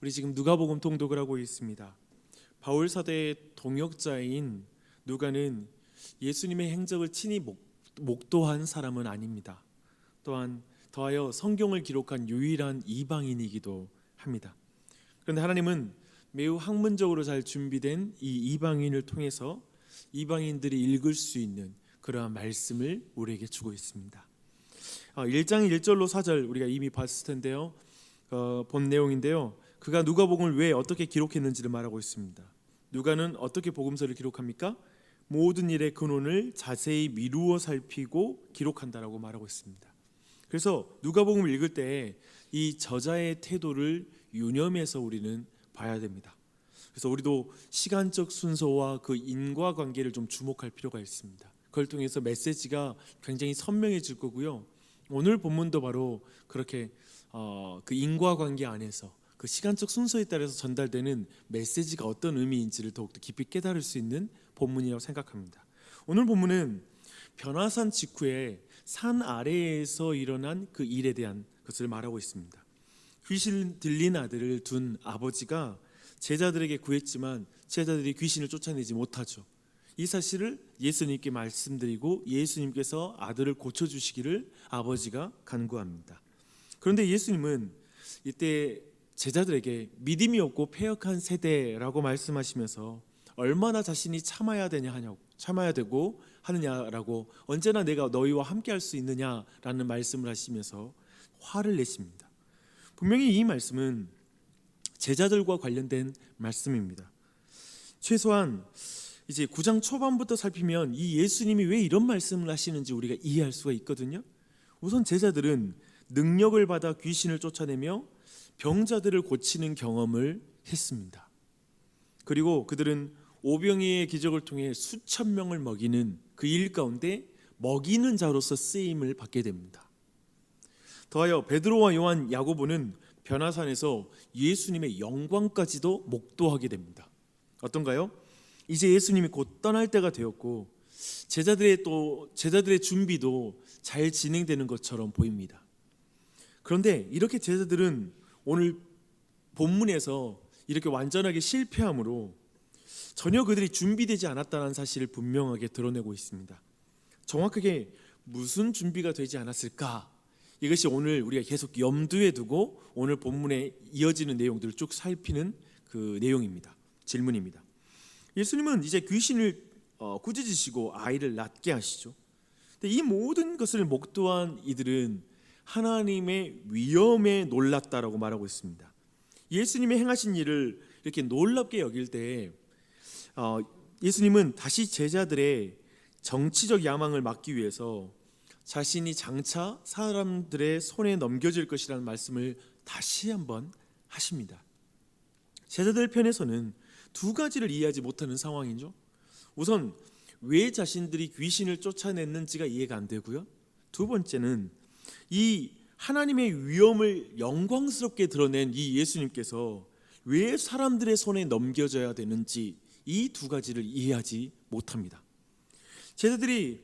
우리 지금 누가복음 통독을 하고 있습니다. 바울 사대의 동역자인 누가는 예수님의 행적을 친히 목도한 사람은 아닙니다. 또한 더하여 성경을 기록한 유일한 이방인이기도 합니다. 그런데 하나님은 매우 학문적으로 잘 준비된 이 이방인을 통해서 이방인들이 읽을 수 있는 그러한 말씀을 우리에게 주고 있습니다. 1장 1절로 4절 우리가 이미 봤을 텐데요. 본 내용인데요. 그가 누가복음을 왜 어떻게 기록했는지를 말하고 있습니다. 누가는 어떻게 복음서를 기록합니까? 모든 일의 근원을 자세히 미루어 살피고 기록한다라고 말하고 있습니다. 그래서 누가복음을 읽을 때 이 저자의 태도를 유념해서 우리는 봐야 됩니다. 그래서 우리도 시간적 순서와 그 인과관계를 좀 주목할 필요가 있습니다. 그걸 통해서 메시지가 굉장히 선명해질 거고요. 오늘 본문도 바로 그렇게 그 인과관계 안에서 그 시간적 순서에 따라서 전달되는 메시지가 어떤 의미인지를 더욱더 깊이 깨달을 수 있는 본문이라고 생각합니다. 오늘 본문은 변화산 직후에 산 아래에서 일어난 그 일에 대한 것을 말하고 있습니다. 귀신 들린 아들을 둔 아버지가 제자들에게 구했지만 제자들이 귀신을 쫓아내지 못하죠. 이 사실을 예수님께 말씀드리고 예수님께서 아들을 고쳐주시기를 아버지가 간구합니다. 그런데 예수님은 이때 제자들에게 믿음이 없고 패역한 세대라고 말씀하시면서 얼마나 자신이 참아야 되고 하느냐라고, 언제나 내가 너희와 함께 할 수 있느냐라는 말씀을 하시면서 화를 내십니다. 분명히 이 말씀은 제자들과 관련된 말씀입니다. 최소한 이제 9장 초반부터 살피면 이 예수님이 왜 이런 말씀을 하시는지 우리가 이해할 수가 있거든요. 우선 제자들은 능력을 받아 귀신을 쫓아내며 병자들을 고치는 경험을 했습니다. 그리고 그들은 오병이의 기적을 통해 수천 명을 먹이는 그 일 가운데 먹이는 자로서 쓰임을 받게 됩니다. 더하여 베드로와 요한, 야고보는 변화산에서 예수님의 영광까지도 목도하게 됩니다. 어떤가요? 이제 예수님이 곧 떠날 때가 되었고 제자들의 준비도 잘 진행되는 것처럼 보입니다. 그런데 이렇게 제자들은 오늘 본문에서 이렇게 완전하게 실패함으로 전혀 그들이 준비되지 않았다는 사실을 분명하게 드러내고 있습니다. 정확하게 무슨 준비가 되지 않았을까? 이것이 오늘 우리가 계속 염두에 두고 오늘 본문에 이어지는 내용들을 쭉 살피는 그 내용입니다. 질문입니다. 예수님은 이제 귀신을 꾸짖으시고 아이를 낫게 하시죠. 근데 이 모든 것을 목도한 이들은 하나님의 위엄에 놀랐다라고 말하고 있습니다. 예수님이 행하신 일을 이렇게 놀랍게 여길 때 예수님은 다시 제자들의 정치적 야망을 막기 위해서 자신이 장차 사람들의 손에 넘겨질 것이라는 말씀을 다시 한번 하십니다. 제자들 편에서는 두 가지를 이해하지 못하는 상황이죠. 우선 왜 자신들이 귀신을 쫓아냈는지가 이해가 안 되고요. 두 번째는 이 하나님의 위엄을 영광스럽게 드러낸 이 예수님께서 왜 사람들의 손에 넘겨져야 되는지 이 두 가지를 이해하지 못합니다. 제자들이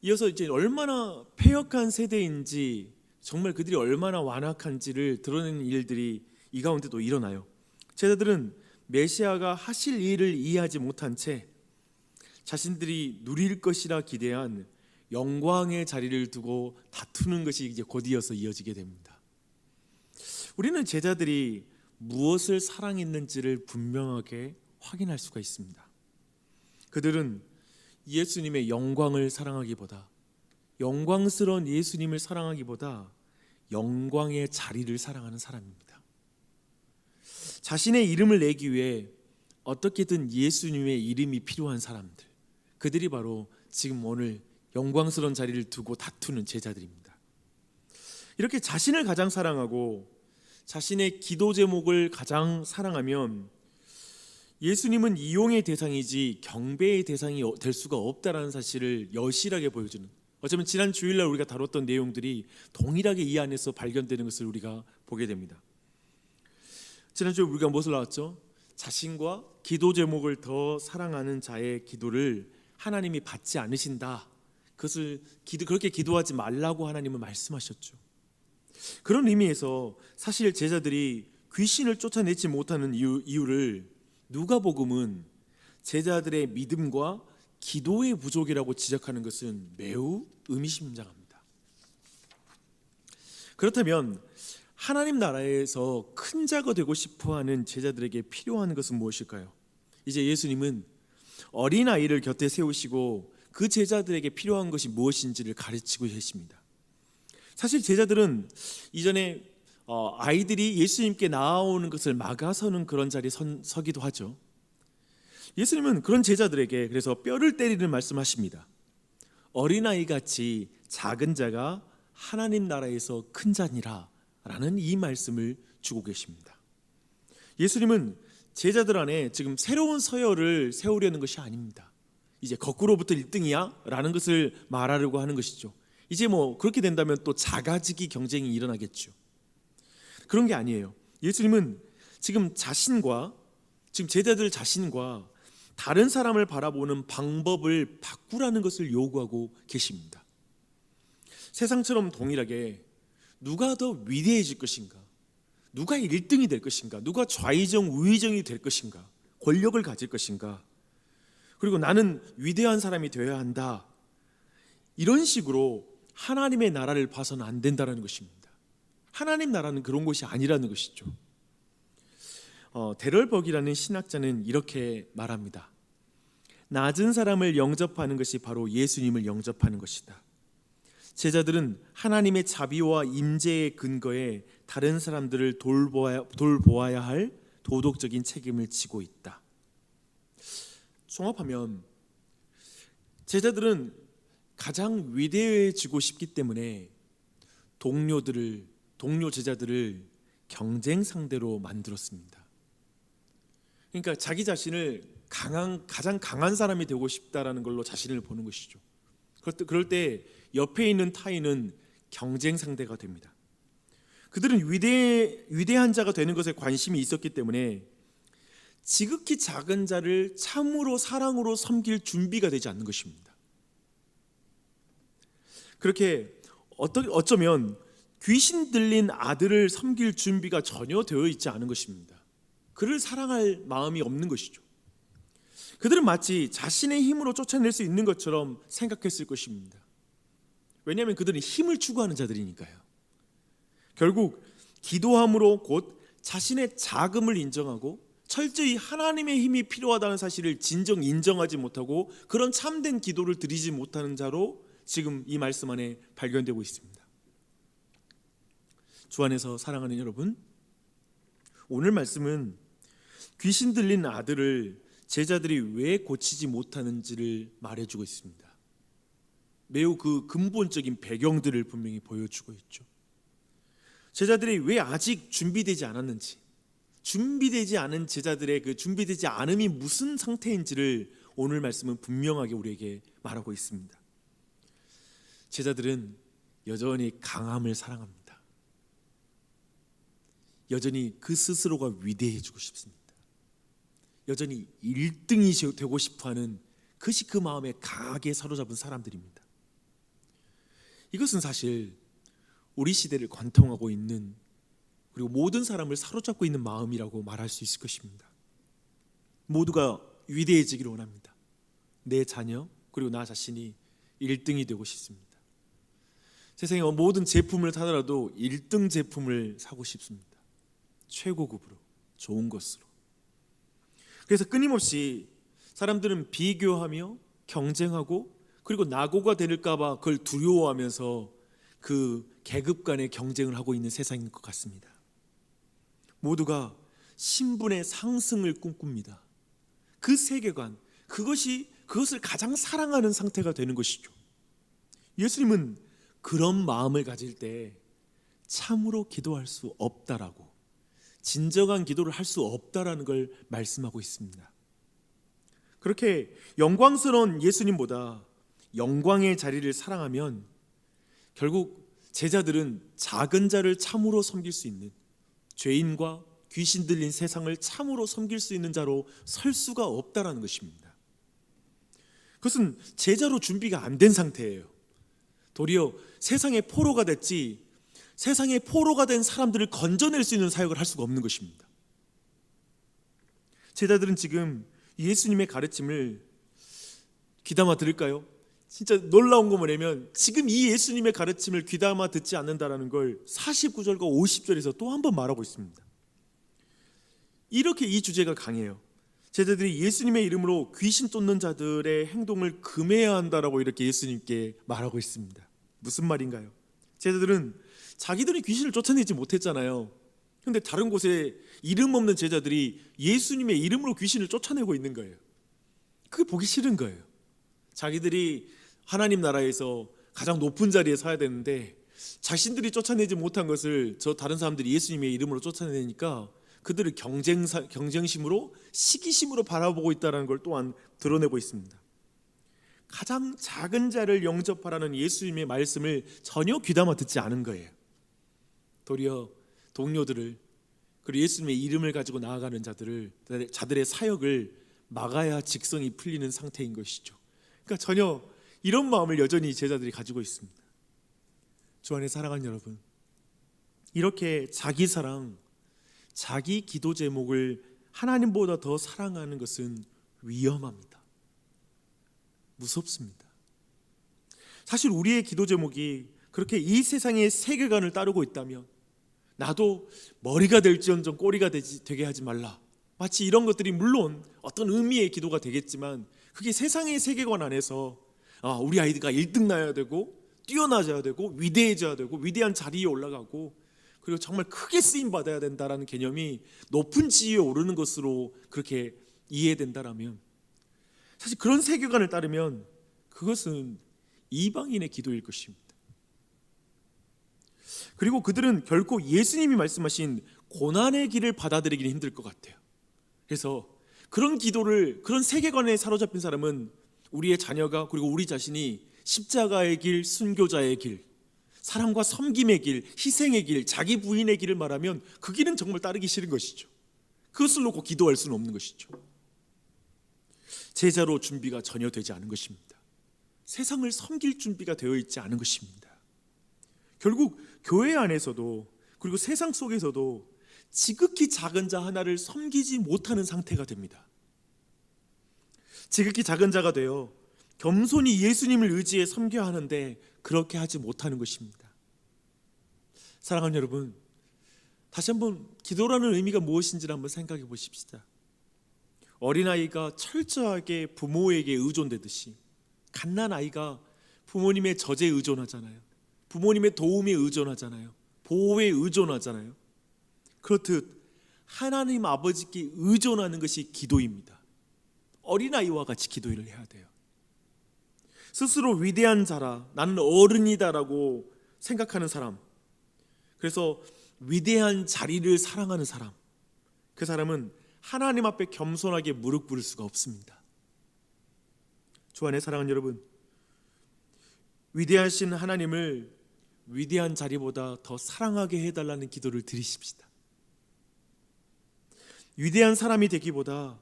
이어서 이제 얼마나 패역한 세대인지, 정말 그들이 얼마나 완악한지를 드러내는 일들이 이 가운데도 일어나요. 제자들은 메시아가 하실 일을 이해하지 못한 채 자신들이 누릴 것이라 기대한 영광의 자리를 두고 다투는 것이 이제 곧 이어서 이어지게 됩니다. 우리는 제자들이 무엇을 사랑했는지를 분명하게 확인할 수가 있습니다. 그들은 예수님의 영광을 사랑하기보다, 영광스러운 예수님을 사랑하기보다 영광의 자리를 사랑하는 사람입니다. 자신의 이름을 내기 위해 어떻게든 예수님의 이름이 필요한 사람들, 그들이 바로 지금 오늘 영광스러운 자리를 두고 다투는 제자들입니다. 이렇게 자신을 가장 사랑하고 자신의 기도 제목을 가장 사랑하면 예수님은 이용의 대상이지 경배의 대상이 될 수가 없다는 사실을 여실하게 보여주는, 어쩌면 지난 주일날 우리가 다뤘던 내용들이 동일하게 이 안에서 발견되는 것을 우리가 보게 됩니다. 지난주에 우리가 무엇을 나왔죠? 자신과 기도 제목을 더 사랑하는 자의 기도를 하나님이 받지 않으신다. 그것을 그렇게 기도하지 말라고 하나님은 말씀하셨죠. 그런 의미에서 사실 제자들이 귀신을 쫓아내지 못하는 이유를 누가복음은 제자들의 믿음과 기도의 부족이라고 지적하는 것은 매우 의미심장합니다. 그렇다면 하나님 나라에서 큰 자가 되고 싶어하는 제자들에게 필요한 것은 무엇일까요? 이제 예수님은 어린아이를 곁에 세우시고 그 제자들에게 필요한 것이 무엇인지를 가르치고 계십니다. 사실 제자들은 이전에 아이들이 예수님께 나아오는 것을 막아서는 그런 자리에 서기도 하죠. 예수님은 그런 제자들에게 그래서 뼈를 때리는 말씀하십니다. 어린아이같이 작은 자가 하나님 나라에서 큰 자니라 라는 이 말씀을 주고 계십니다. 예수님은 제자들 안에 지금 새로운 서열을 세우려는 것이 아닙니다. 이제 거꾸로부터 1등이야 라는 것을 말하려고 하는 것이죠. 이제 그렇게 된다면 또 작아지기 경쟁이 일어나겠죠. 그런 게 아니에요. 예수님은 지금 제자들 자신과 다른 사람을 바라보는 방법을 바꾸라는 것을 요구하고 계십니다. 세상처럼 동일하게 누가 더 위대해질 것인가, 누가 1등이 될 것인가, 누가 좌의정 우의정이 될 것인가, 권력을 가질 것인가, 그리고 나는 위대한 사람이 되어야 한다, 이런 식으로 하나님의 나라를 봐서는 안 된다는 것입니다. 하나님 나라는 그런 것이 아니라는 것이죠. 데럴벅이라는 신학자는 이렇게 말합니다. 낮은 사람을 영접하는 것이 바로 예수님을 영접하는 것이다. 제자들은 하나님의 자비와 임재의 근거에 다른 사람들을 돌보아야 할 도덕적인 책임을 지고 있다. 종합하면 제자들은 가장 위대해지고 싶기 때문에 동료 제자들을 경쟁 상대로 만들었습니다. 그러니까 자기 자신을 가장 강한 사람이 되고 싶다라는 걸로 자신을 보는 것이죠. 그럴 때 옆에 있는 타인은 경쟁 상대가 됩니다. 그들은 위대한 자가 되는 것에 관심이 있었기 때문에 지극히 작은 자를 참으로 사랑으로 섬길 준비가 되지 않는 것입니다. 그렇게 어쩌면 귀신 들린 아들을 섬길 준비가 전혀 되어 있지 않은 것입니다. 그를 사랑할 마음이 없는 것이죠. 그들은 마치 자신의 힘으로 쫓아낼 수 있는 것처럼 생각했을 것입니다. 왜냐하면 그들은 힘을 추구하는 자들이니까요. 결국 기도함으로 곧 자신의 자금을 인정하고 철저히 하나님의 힘이 필요하다는 사실을 진정 인정하지 못하고 그런 참된 기도를 드리지 못하는 자로 지금 이 말씀 안에 발견되고 있습니다. 주 안에서 사랑하는 여러분, 오늘 말씀은 귀신 들린 아들을 제자들이 왜 고치지 못하는지를 말해주고 있습니다. 매우 그 근본적인 배경들을 분명히 보여주고 있죠. 제자들이 왜 아직 준비되지 않았는지, 준비되지 않은 제자들의 그 준비되지 않음이 무슨 상태인지를 오늘 말씀은 분명하게 우리에게 말하고 있습니다. 제자들은 여전히 강함을 사랑합니다. 여전히 그 스스로가 위대해지고 싶습니다. 여전히 1등이 되고 싶어하는 그것이 그 마음에 강하게 사로잡은 사람들입니다. 이것은 사실 우리 시대를 관통하고 있는, 그리고 모든 사람을 사로잡고 있는 마음이라고 말할 수 있을 것입니다. 모두가 위대해지기를 원합니다. 내 자녀 그리고 나 자신이 1등이 되고 싶습니다. 세상의 모든 제품을 사더라도 1등 제품을 사고 싶습니다. 최고급으로, 좋은 것으로. 그래서 끊임없이 사람들은 비교하며 경쟁하고, 그리고 낙오가 될까 봐 그걸 두려워하면서 그 계급 간의 경쟁을 하고 있는 세상인 것 같습니다. 모두가 신분의 상승을 꿈꿉니다. 그 세계관, 그것을 가장 사랑하는 상태가 되는 것이죠. 예수님은 그런 마음을 가질 때 참으로 기도할 수 없다라고, 진정한 기도를 할 수 없다라는 걸 말씀하고 있습니다. 그렇게 영광스러운 예수님보다 영광의 자리를 사랑하면 결국 제자들은 작은 자를 참으로 섬길 수 있는, 죄인과 귀신 들린 세상을 참으로 섬길 수 있는 자로 설 수가 없다라는 것입니다. 그것은 제자로 준비가 안 된 상태예요. 도리어 세상의 포로가 됐지 세상의 포로가 된 사람들을 건져낼 수 있는 사역을 할 수가 없는 것입니다. 제자들은 지금 예수님의 가르침을 귀담아 들을까요? 진짜 놀라운 거 뭐냐면 지금 이 예수님의 가르침을 귀담아 듣지 않는다라는 걸 49절과 50절에서 또 한 번 말하고 있습니다. 이렇게 이 주제가 강해요. 제자들이 예수님의 이름으로 귀신 쫓는 자들의 행동을 금해야 한다라고 이렇게 예수님께 말하고 있습니다. 무슨 말인가요? 제자들은 자기들이 귀신을 쫓아내지 못했잖아요. 그런데 다른 곳에 이름 없는 제자들이 예수님의 이름으로 귀신을 쫓아내고 있는 거예요. 그게 보기 싫은 거예요. 자기들이 하나님 나라에서 가장 높은 자리에 서야 되는데 자신들이 쫓아내지 못한 것을 저 다른 사람들이 예수님의 이름으로 쫓아내니까 그들을 경쟁심으로 시기심으로 바라보고 있다는 걸 또한 드러내고 있습니다. 가장 작은 자를 영접하라는 예수님의 말씀을 전혀 귀담아 듣지 않은 거예요. 도리어 동료들을 그리고 예수님의 이름을 가지고 나아가는 자들의 사역을 막아야 직성이 풀리는 상태인 것이죠. 그러니까 전혀 이런 마음을 여전히 제자들이 가지고 있습니다. 주 안에 사랑하는 여러분, 이렇게 자기 사랑, 자기 기도 제목을 하나님보다 더 사랑하는 것은 위험합니다. 무섭습니다. 사실 우리의 기도 제목이 그렇게 이 세상의 세계관을 따르고 있다면 나도 머리가 될지언정 꼬리가 되게 하지 말라, 마치 이런 것들이 물론 어떤 의미의 기도가 되겠지만 그게 세상의 세계관 안에서 우리 아이가 1등 나야 되고 뛰어나져야 되고 위대해져야 되고 위대한 자리에 올라가고 그리고 정말 크게 쓰임 받아야 된다라는 개념이 높은 지위에 오르는 것으로 그렇게 이해된다라면 사실 그런 세계관을 따르면 그것은 이방인의 기도일 것입니다. 그리고 그들은 결코 예수님이 말씀하신 고난의 길을 받아들이기는 힘들 것 같아요. 그래서 그런 기도를, 그런 세계관에 사로잡힌 사람은 우리의 자녀가 그리고 우리 자신이 십자가의 길, 순교자의 길, 사랑과 섬김의 길, 희생의 길, 자기 부인의 길을 말하면 그 길은 정말 따르기 싫은 것이죠. 그것을 놓고 기도할 수는 없는 것이죠. 제자로 준비가 전혀 되지 않은 것입니다. 세상을 섬길 준비가 되어 있지 않은 것입니다. 결국 교회 안에서도 그리고 세상 속에서도 지극히 작은 자 하나를 섬기지 못하는 상태가 됩니다. 지극히 작은 자가 되어 겸손히 예수님을 의지해 섬겨야 하는데 그렇게 하지 못하는 것입니다. 사랑하는 여러분, 다시 한번 기도라는 의미가 무엇인지를 한번 생각해 보십시다. 어린아이가 철저하게 부모에게 의존되듯이 갓난아이가 부모님의 젖에 의존하잖아요. 부모님의 도움에 의존하잖아요. 보호에 의존하잖아요. 그렇듯 하나님 아버지께 의존하는 것이 기도입니다. 어린아이와 같이 기도를 해야 돼요. 스스로 위대한 자라, 나는 어른이다라고 생각하는 사람, 그래서 위대한 자리를 사랑하는 사람, 그 사람은 하나님 앞에 겸손하게 무릎 꿇을 수가 없습니다. 주 안에 사랑하는 여러분, 위대하신 하나님을 위대한 자리보다 더 사랑하게 해달라는 기도를 드리십시다. 위대한 사람이 되기보다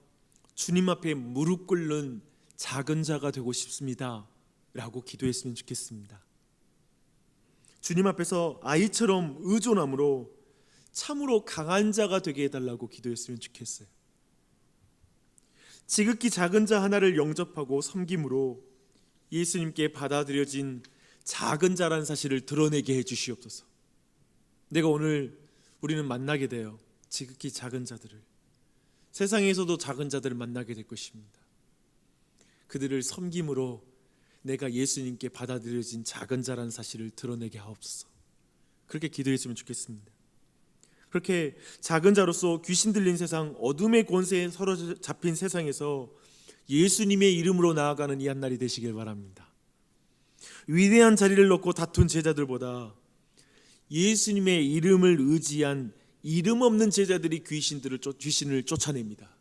주님 앞에 무릎 꿇는 작은 자가 되고 싶습니다 라고 기도했으면 좋겠습니다. 주님 앞에서 아이처럼 의존함으로 참으로 강한 자가 되게 해달라고 기도했으면 좋겠어요. 지극히 작은 자 하나를 영접하고 섬김으로 예수님께 받아들여진 작은 자라는 사실을 드러내게 해주시옵소서. 내가 오늘 우리는 만나게 돼요. 지극히 작은 자들을, 세상에서도 작은 자들을 만나게 될 것입니다. 그들을 섬김으로 내가 예수님께 받아들여진 작은 자라는 사실을 드러내게 하옵소서. 그렇게 기도했으면 좋겠습니다. 그렇게 작은 자로서 귀신 들린 세상, 어둠의 권세에 사로잡힌 세상에서 예수님의 이름으로 나아가는 이 한날이 되시길 바랍니다. 위대한 자리를 놓고 다툰 제자들보다 예수님의 이름을 의지한 이름 없는 제자들이 귀신을 쫓아냅니다.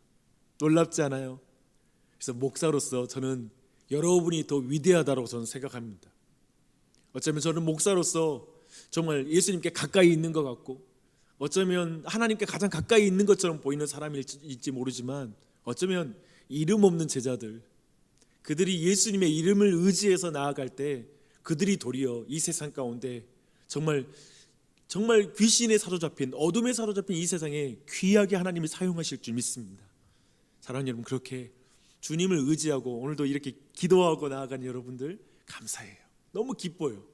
놀랍지 않아요? 그래서 목사로서 저는 여러분이 더 위대하다고 저는 생각합니다. 어쩌면 저는 목사로서 정말 예수님께 가까이 있는 것 같고 어쩌면 하나님께 가장 가까이 있는 것처럼 보이는 사람일지 모르지만 어쩌면 이름 없는 제자들, 그들이 예수님의 이름을 의지해서 나아갈 때 그들이 도리어 이 세상 가운데 정말 정말 귀신에 사로잡힌, 어둠에 사로잡힌 이 세상에 귀하게 하나님이 사용하실 줄 믿습니다. 사랑하는 여러분, 그렇게 주님을 의지하고 오늘도 이렇게 기도하고 나아가는 여러분들 감사해요. 너무 기뻐요.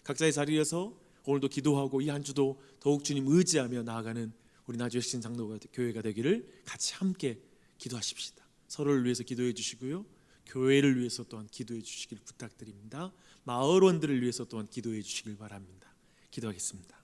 각자의 자리에서 오늘도 기도하고 이 한 주도 더욱 주님 의지하며 나아가는 우리 나주혁신 장로교회가 되기를 같이 함께 기도하십시다. 서로를 위해서 기도해 주시고요, 교회를 위해서 또한 기도해 주시길 부탁드립니다. 마을원들을 위해서 또한 기도해 주시길 바랍니다. 기도하겠습니다.